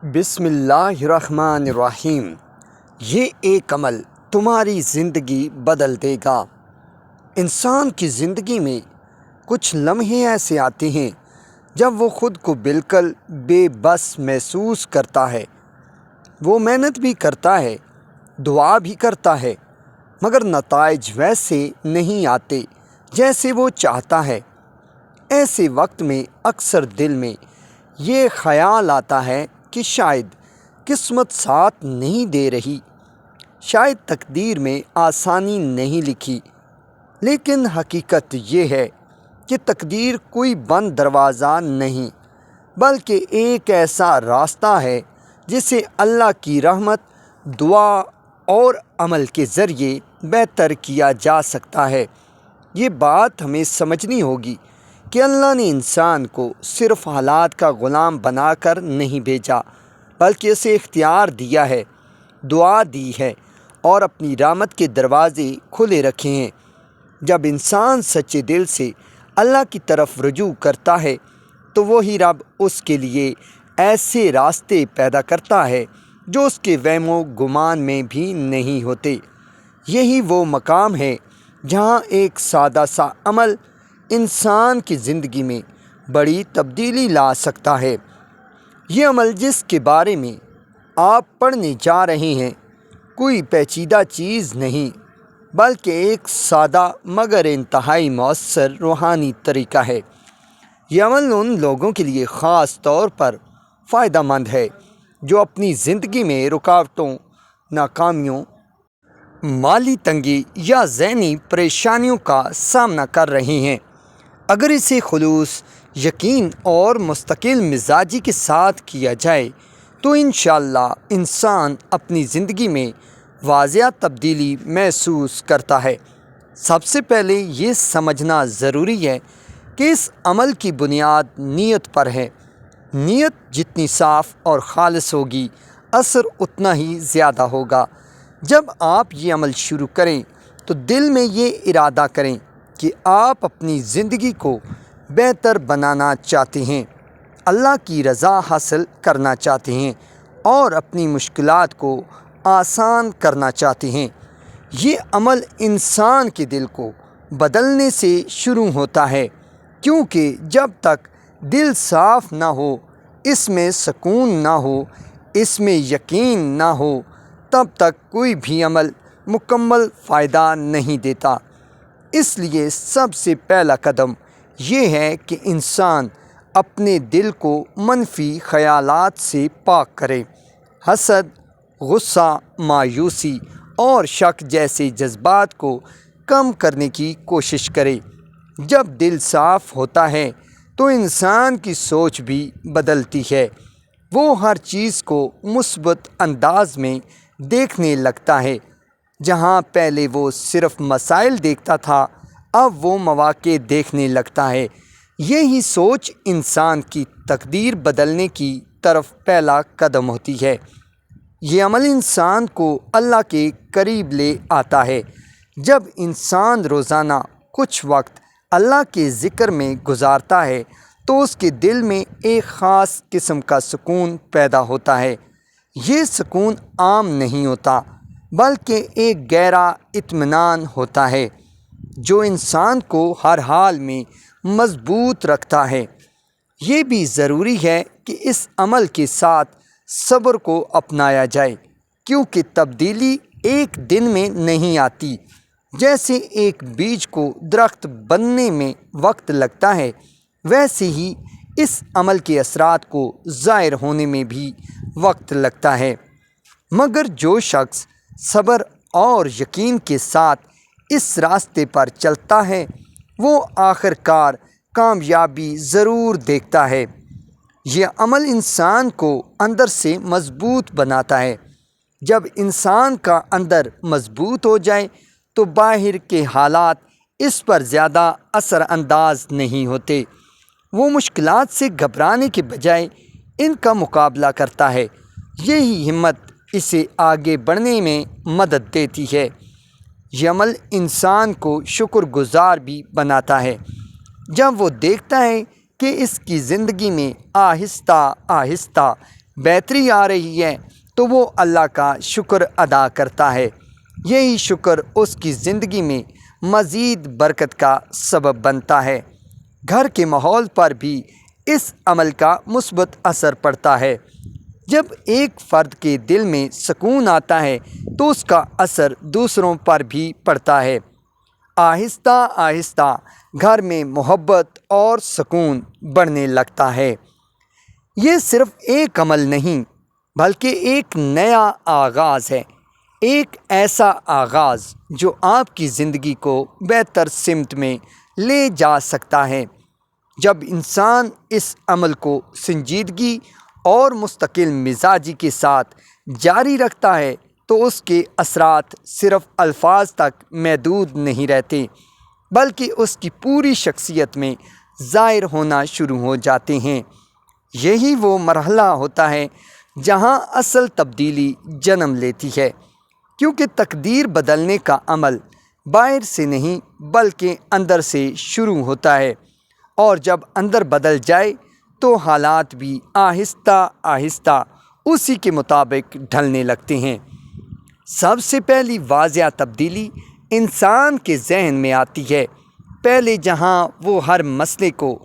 بسم اللہ الرحمن الرحیم۔ یہ ایک عمل تمہاری زندگی بدل دے گا۔ انسان کی زندگی میں کچھ لمحے ایسے آتے ہیں جب وہ خود کو بالکل بے بس محسوس کرتا ہے۔ وہ محنت بھی کرتا ہے، دعا بھی کرتا ہے، مگر نتائج ویسے نہیں آتے جیسے وہ چاہتا ہے۔ ایسے وقت میں اکثر دل میں یہ خیال آتا ہے کہ شاید قسمت ساتھ نہیں دے رہی، شاید تقدیر میں آسانی نہیں لکھی۔ لیکن حقیقت یہ ہے کہ تقدیر کوئی بند دروازہ نہیں، بلکہ ایک ایسا راستہ ہے جسے اللہ کی رحمت، دعا اور عمل کے ذریعے بہتر کیا جا سکتا ہے۔ یہ بات ہمیں سمجھنی ہوگی کہ اللہ نے انسان کو صرف حالات کا غلام بنا کر نہیں بھیجا، بلکہ اسے اختیار دیا ہے، دعا دی ہے اور اپنی رحمت کے دروازے کھلے رکھے ہیں۔ جب انسان سچے دل سے اللہ کی طرف رجوع کرتا ہے تو وہی رب اس کے لیے ایسے راستے پیدا کرتا ہے جو اس کے وہم و گمان میں بھی نہیں ہوتے۔ یہی وہ مقام ہے جہاں ایک سادہ سا عمل انسان کی زندگی میں بڑی تبدیلی لا سکتا ہے۔ یہ عمل جس کے بارے میں آپ پڑھنے جا رہے ہیں کوئی پیچیدہ چیز نہیں، بلکہ ایک سادہ مگر انتہائی مؤثر روحانی طریقہ ہے۔ یہ عمل ان لوگوں کے لیے خاص طور پر فائدہ مند ہے جو اپنی زندگی میں رکاوٹوں، ناکامیوں، مالی تنگی یا ذہنی پریشانیوں کا سامنا کر رہے ہیں۔ اگر اسے خلوص، یقین اور مستقل مزاجی کے ساتھ کیا جائے تو انشاءاللہ انسان اپنی زندگی میں واضح تبدیلی محسوس کرتا ہے۔ سب سے پہلے یہ سمجھنا ضروری ہے کہ اس عمل کی بنیاد نیت پر ہے۔ نیت جتنی صاف اور خالص ہوگی، اثر اتنا ہی زیادہ ہوگا۔ جب آپ یہ عمل شروع کریں تو دل میں یہ ارادہ کریں کہ آپ اپنی زندگی کو بہتر بنانا چاہتے ہیں، اللہ کی رضا حاصل کرنا چاہتے ہیں اور اپنی مشکلات کو آسان کرنا چاہتے ہیں۔ یہ عمل انسان کے دل کو بدلنے سے شروع ہوتا ہے، کیونکہ جب تک دل صاف نہ ہو، اس میں سکون نہ ہو، اس میں یقین نہ ہو، تب تک کوئی بھی عمل مکمل فائدہ نہیں دیتا۔ اس لیے سب سے پہلا قدم یہ ہے کہ انسان اپنے دل کو منفی خیالات سے پاک کرے۔ حسد، غصہ، مایوسی اور شک جیسے جذبات کو کم کرنے کی کوشش کرے۔ جب دل صاف ہوتا ہے تو انسان کی سوچ بھی بدلتی ہے۔ وہ ہر چیز کو مثبت انداز میں دیکھنے لگتا ہے۔ جہاں پہلے وہ صرف مسائل دیکھتا تھا، اب وہ مواقع دیکھنے لگتا ہے۔ یہی سوچ انسان کی تقدیر بدلنے کی طرف پہلا قدم ہوتی ہے۔ یہ عمل انسان کو اللہ کے قریب لے آتا ہے۔ جب انسان روزانہ کچھ وقت اللہ کے ذکر میں گزارتا ہے تو اس کے دل میں ایک خاص قسم کا سکون پیدا ہوتا ہے۔ یہ سکون عام نہیں ہوتا، بلکہ ایک گہرا اطمینان ہوتا ہے جو انسان کو ہر حال میں مضبوط رکھتا ہے۔ یہ بھی ضروری ہے کہ اس عمل کے ساتھ صبر کو اپنایا جائے، کیونکہ تبدیلی ایک دن میں نہیں آتی۔ جیسے ایک بیج کو درخت بننے میں وقت لگتا ہے، ویسے ہی اس عمل کے اثرات کو ظاہر ہونے میں بھی وقت لگتا ہے۔ مگر جو شخص صبر اور یقین کے ساتھ اس راستے پر چلتا ہے وہ آخر کار کامیابی ضرور دیکھتا ہے۔ یہ عمل انسان کو اندر سے مضبوط بناتا ہے۔ جب انسان کا اندر مضبوط ہو جائے تو باہر کے حالات اس پر زیادہ اثر انداز نہیں ہوتے۔ وہ مشکلات سے گھبرانے کے بجائے ان کا مقابلہ کرتا ہے۔ یہی ہمت اسے آگے بڑھنے میں مدد دیتی ہے۔ یہ عمل انسان کو شکر گزار بھی بناتا ہے۔ جب وہ دیکھتا ہے کہ اس کی زندگی میں آہستہ آہستہ بہتری آ رہی ہے تو وہ اللہ کا شکر ادا کرتا ہے۔ یہی شکر اس کی زندگی میں مزید برکت کا سبب بنتا ہے۔ گھر کے ماحول پر بھی اس عمل کا مثبت اثر پڑتا ہے۔ جب ایک فرد کے دل میں سکون آتا ہے تو اس کا اثر دوسروں پر بھی پڑتا ہے۔ آہستہ آہستہ گھر میں محبت اور سکون بڑھنے لگتا ہے۔ یہ صرف ایک عمل نہیں بلکہ ایک نیا آغاز ہے، ایک ایسا آغاز جو آپ کی زندگی کو بہتر سمت میں لے جا سکتا ہے۔ جب انسان اس عمل کو سنجیدگی اور مستقل مزاجی کے ساتھ جاری رکھتا ہے تو اس کے اثرات صرف الفاظ تک محدود نہیں رہتے بلکہ اس کی پوری شخصیت میں ظاہر ہونا شروع ہو جاتے ہیں۔ یہی وہ مرحلہ ہوتا ہے جہاں اصل تبدیلی جنم لیتی ہے، کیونکہ تقدیر بدلنے کا عمل باہر سے نہیں بلکہ اندر سے شروع ہوتا ہے، اور جب اندر بدل جائے تو حالات بھی آہستہ آہستہ اسی کے مطابق ڈھلنے لگتے ہیں۔ سب سے پہلی واضح تبدیلی انسان کے ذہن میں آتی ہے۔ پہلے جہاں وہ ہر مسئلے کو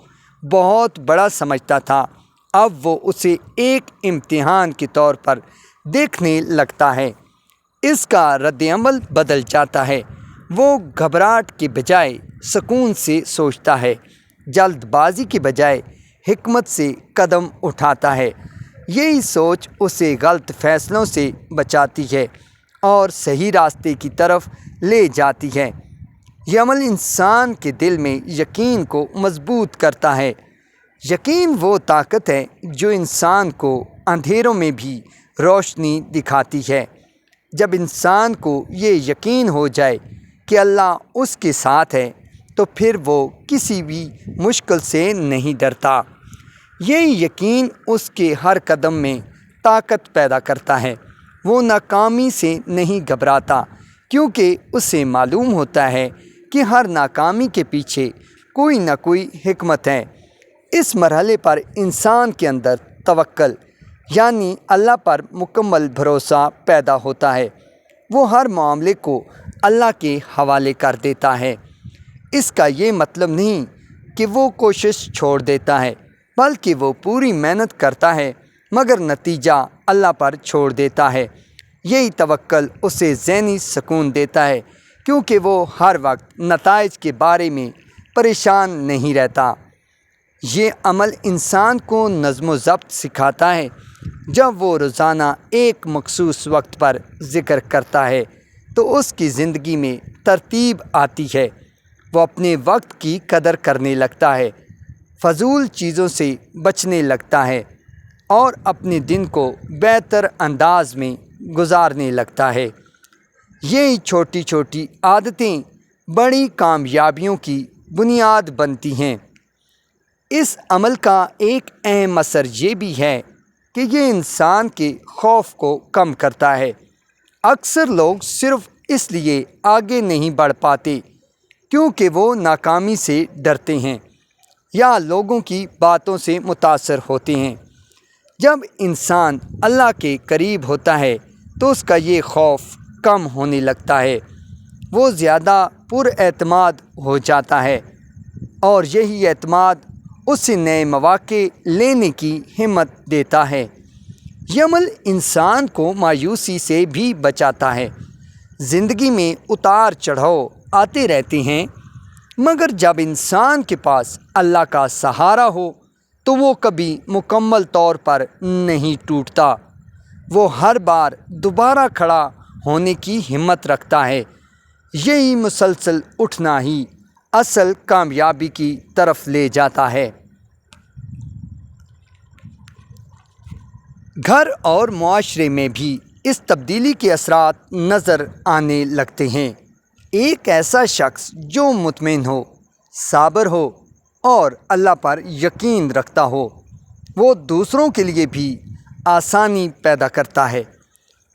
بہت بڑا سمجھتا تھا، اب وہ اسے ایک امتحان کے طور پر دیکھنے لگتا ہے۔ اس کا رد عمل بدل جاتا ہے۔ وہ گھبراہٹ کے بجائے سکون سے سوچتا ہے، جلد بازی کے بجائے حکمت سے قدم اٹھاتا ہے۔ یہی سوچ اسے غلط فیصلوں سے بچاتی ہے اور صحیح راستے کی طرف لے جاتی ہے۔ یہ عمل انسان کے دل میں یقین کو مضبوط کرتا ہے۔ یقین وہ طاقت ہے جو انسان کو اندھیروں میں بھی روشنی دکھاتی ہے۔ جب انسان کو یہ یقین ہو جائے کہ اللہ اس کے ساتھ ہے تو پھر وہ کسی بھی مشکل سے نہیں ڈرتا۔ یہ یقین اس کے ہر قدم میں طاقت پیدا کرتا ہے۔ وہ ناکامی سے نہیں گھبراتا کیونکہ اسے معلوم ہوتا ہے کہ ہر ناکامی کے پیچھے کوئی نہ کوئی حکمت ہے۔ اس مرحلے پر انسان کے اندر توکل یعنی اللہ پر مکمل بھروسہ پیدا ہوتا ہے۔ وہ ہر معاملے کو اللہ کے حوالے کر دیتا ہے۔ اس کا یہ مطلب نہیں کہ وہ کوشش چھوڑ دیتا ہے، بلکہ وہ پوری محنت کرتا ہے مگر نتیجہ اللہ پر چھوڑ دیتا ہے۔ یہی توکل اسے ذہنی سکون دیتا ہے کیونکہ وہ ہر وقت نتائج کے بارے میں پریشان نہیں رہتا۔ یہ عمل انسان کو نظم و ضبط سکھاتا ہے۔ جب وہ روزانہ ایک مخصوص وقت پر ذکر کرتا ہے تو اس کی زندگی میں ترتیب آتی ہے۔ وہ اپنے وقت کی قدر کرنے لگتا ہے، فضول چیزوں سے بچنے لگتا ہے اور اپنے دن کو بہتر انداز میں گزارنے لگتا ہے۔ یہی چھوٹی چھوٹی عادتیں بڑی کامیابیوں کی بنیاد بنتی ہیں۔ اس عمل کا ایک اہم اثر یہ بھی ہے کہ یہ انسان کے خوف کو کم کرتا ہے۔ اکثر لوگ صرف اس لیے آگے نہیں بڑھ پاتے کیونکہ وہ ناکامی سے ڈرتے ہیں یا لوگوں کی باتوں سے متاثر ہوتے ہیں۔ جب انسان اللہ کے قریب ہوتا ہے تو اس کا یہ خوف کم ہونے لگتا ہے، وہ زیادہ پر اعتماد ہو جاتا ہے اور یہی اعتماد اسے نئے مواقع لینے کی ہمت دیتا ہے۔ یہ عمل انسان کو مایوسی سے بھی بچاتا ہے۔ زندگی میں اتار چڑھاؤ آتے رہتے ہیں مگر جب انسان کے پاس اللہ کا سہارا ہو تو وہ کبھی مکمل طور پر نہیں ٹوٹتا۔ وہ ہر بار دوبارہ کھڑا ہونے کی ہمت رکھتا ہے۔ یہی مسلسل اٹھنا ہی اصل کامیابی کی طرف لے جاتا ہے۔ گھر اور معاشرے میں بھی اس تبدیلی کے اثرات نظر آنے لگتے ہیں۔ ایک ایسا شخص جو مطمئن ہو، صابر ہو اور اللہ پر یقین رکھتا ہو، وہ دوسروں کے لیے بھی آسانی پیدا کرتا ہے۔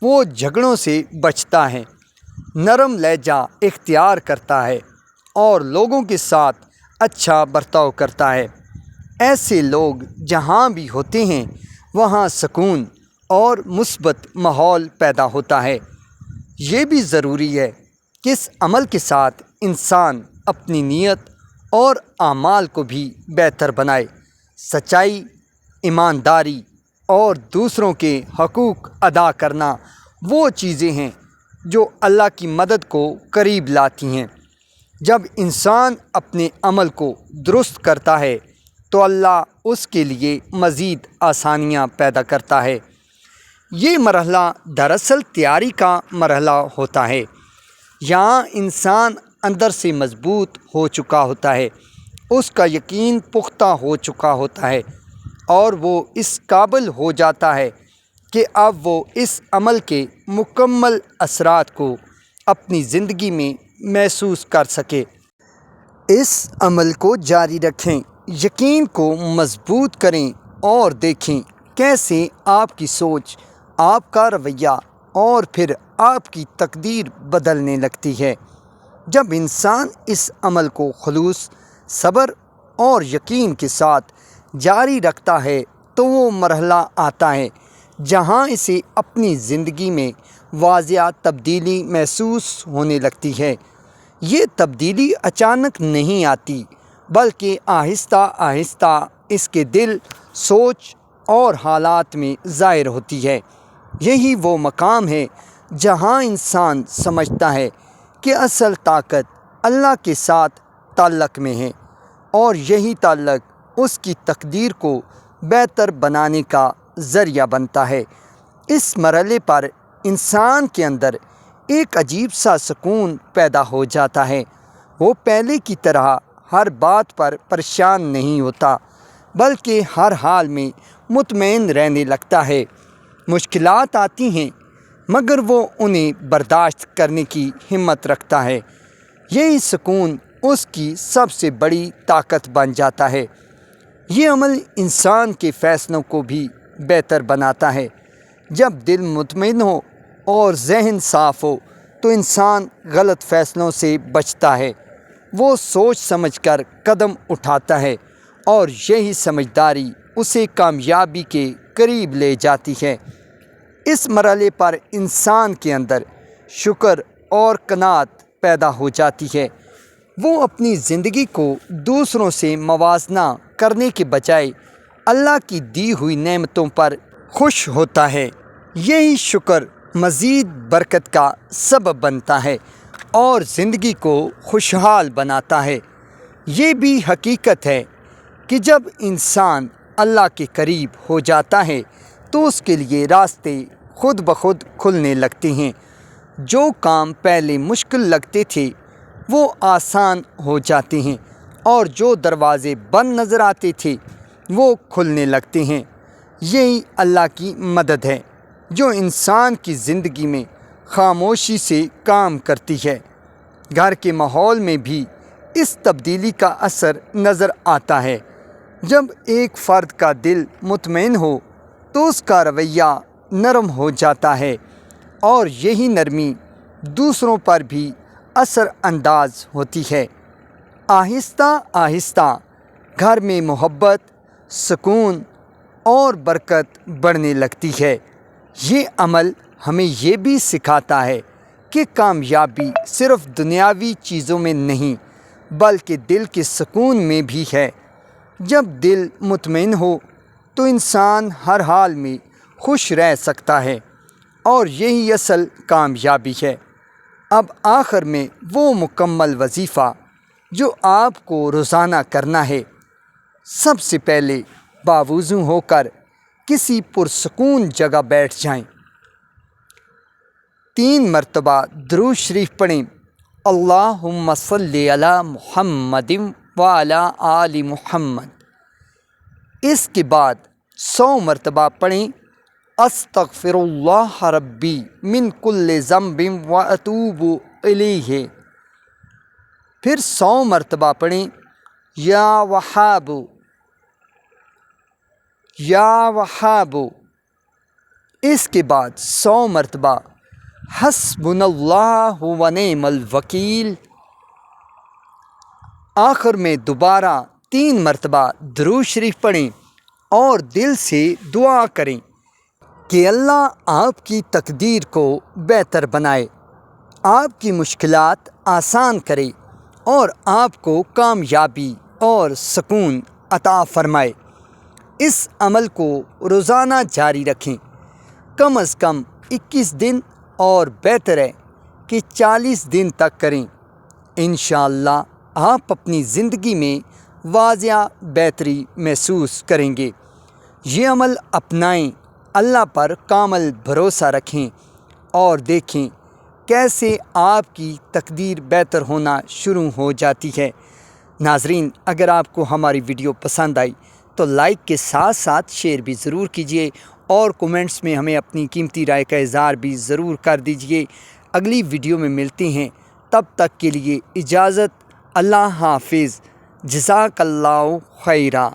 وہ جھگڑوں سے بچتا ہے، نرم لہجہ اختیار کرتا ہے اور لوگوں کے ساتھ اچھا برتاؤ کرتا ہے۔ ایسے لوگ جہاں بھی ہوتے ہیں وہاں سکون اور مثبت ماحول پیدا ہوتا ہے۔ یہ بھی ضروری ہے کہ اس عمل کے ساتھ انسان اپنی نیت اور اعمال کو بھی بہتر بنائے۔ سچائی، ایمانداری اور دوسروں کے حقوق ادا کرنا وہ چیزیں ہیں جو اللہ کی مدد کو قریب لاتی ہیں۔ جب انسان اپنے عمل کو درست کرتا ہے تو اللہ اس کے لیے مزید آسانیاں پیدا کرتا ہے۔ یہ مرحلہ دراصل تیاری کا مرحلہ ہوتا ہے۔ یہاں انسان اندر سے مضبوط ہو چکا ہوتا ہے، اس کا یقین پختہ ہو چکا ہوتا ہے اور وہ اس قابل ہو جاتا ہے کہ اب وہ اس عمل کے مکمل اثرات کو اپنی زندگی میں محسوس کر سکے۔ اس عمل کو جاری رکھیں، یقین کو مضبوط کریں اور دیکھیں کیسے آپ کی سوچ، آپ کا رویہ اور پھر آپ کی تقدیر بدلنے لگتی ہے۔ جب انسان اس عمل کو خلوص، صبر اور یقین کے ساتھ جاری رکھتا ہے تو وہ مرحلہ آتا ہے جہاں اسے اپنی زندگی میں واضح تبدیلی محسوس ہونے لگتی ہے۔ یہ تبدیلی اچانک نہیں آتی بلکہ آہستہ آہستہ اس کے دل، سوچ اور حالات میں ظاہر ہوتی ہے۔ یہی وہ مقام ہے جہاں انسان سمجھتا ہے کہ اصل طاقت اللہ کے ساتھ تعلق میں ہے اور یہی تعلق اس کی تقدیر کو بہتر بنانے کا ذریعہ بنتا ہے۔ اس مرحلے پر انسان کے اندر ایک عجیب سا سکون پیدا ہو جاتا ہے۔ وہ پہلے کی طرح ہر بات پر پریشان نہیں ہوتا بلکہ ہر حال میں مطمئن رہنے لگتا ہے۔ مشکلات آتی ہیں مگر وہ انہیں برداشت کرنے کی ہمت رکھتا ہے۔ یہی سکون اس کی سب سے بڑی طاقت بن جاتا ہے۔ یہ عمل انسان کے فیصلوں کو بھی بہتر بناتا ہے۔ جب دل مطمئن ہو اور ذہن صاف ہو تو انسان غلط فیصلوں سے بچتا ہے۔ وہ سوچ سمجھ کر قدم اٹھاتا ہے اور یہی سمجھداری اسے کامیابی کے قریب لے جاتی ہے۔ اس مرحلے پر انسان کے اندر شکر اور قناعت پیدا ہو جاتی ہے۔ وہ اپنی زندگی کو دوسروں سے موازنہ کرنے کے بجائے اللہ کی دی ہوئی نعمتوں پر خوش ہوتا ہے۔ یہی شکر مزید برکت کا سبب بنتا ہے اور زندگی کو خوشحال بناتا ہے۔ یہ بھی حقیقت ہے کہ جب انسان اللہ کے قریب ہو جاتا ہے تو اس کے لیے راستے خود بخود کھلنے لگتے ہیں۔ جو کام پہلے مشکل لگتے تھے وہ آسان ہو جاتے ہیں اور جو دروازے بند نظر آتے تھے وہ کھلنے لگتے ہیں۔ یہی اللہ کی مدد ہے جو انسان کی زندگی میں خاموشی سے کام کرتی ہے۔ گھر کے ماحول میں بھی اس تبدیلی کا اثر نظر آتا ہے۔ جب ایک فرد کا دل مطمئن ہو تو اس کا رویہ نرم ہو جاتا ہے اور یہی نرمی دوسروں پر بھی اثر انداز ہوتی ہے۔ آہستہ آہستہ گھر میں محبت، سکون اور برکت بڑھنے لگتی ہے۔ یہ عمل ہمیں یہ بھی سکھاتا ہے کہ کامیابی صرف دنیاوی چیزوں میں نہیں بلکہ دل کے سکون میں بھی ہے۔ جب دل مطمئن ہو تو انسان ہر حال میں خوش رہ سکتا ہے اور یہی اصل کامیابی ہے۔ اب آخر میں وہ مکمل وظیفہ جو آپ کو روزانہ کرنا ہے، سب سے پہلے باوضو ہو کر کسی پرسکون جگہ بیٹھ جائیں۔ 3 مرتبہ درود شریف پڑھیں، اللہم صلی علی محمد وعلی آل محمد۔ اس کے بعد 100 مرتبہ پڑھیں، استغفر اللہ ربی من کل ذنب واتوب الیہ۔ پھر 100 مرتبہ پڑھیں، یا وہاب یا وہاب۔ اس کے بعد 100 مرتبہ حسبنا اللہ ونعم الوکیل۔ آخر میں دوبارہ 3 مرتبہ درود شریف پڑھیں، اور دل سے دعا کریں کہ اللہ آپ کی تقدیر کو بہتر بنائے، آپ کی مشکلات آسان کرے اور آپ کو کامیابی اور سکون عطا فرمائے۔ اس عمل کو روزانہ جاری رکھیں، کم از کم 21 دن اور بہتر ہے کہ 40 دن تک کریں۔ انشاءاللہ آپ اپنی زندگی میں واضح بہتری محسوس کریں گے۔ یہ عمل اپنائیں، اللہ پر کامل بھروسہ رکھیں اور دیکھیں کیسے آپ کی تقدیر بہتر ہونا شروع ہو جاتی ہے۔ ناظرین، اگر آپ کو ہماری ویڈیو پسند آئی تو لائک کے ساتھ ساتھ شیئر بھی ضرور کیجیے اور کومنٹس میں ہمیں اپنی قیمتی رائے کا اظہار بھی ضرور کر دیجیے۔ اگلی ویڈیو میں ملتے ہیں، تب تک کے لیے اجازت، اللہ حافظ، جزاک اللہ خیرہ۔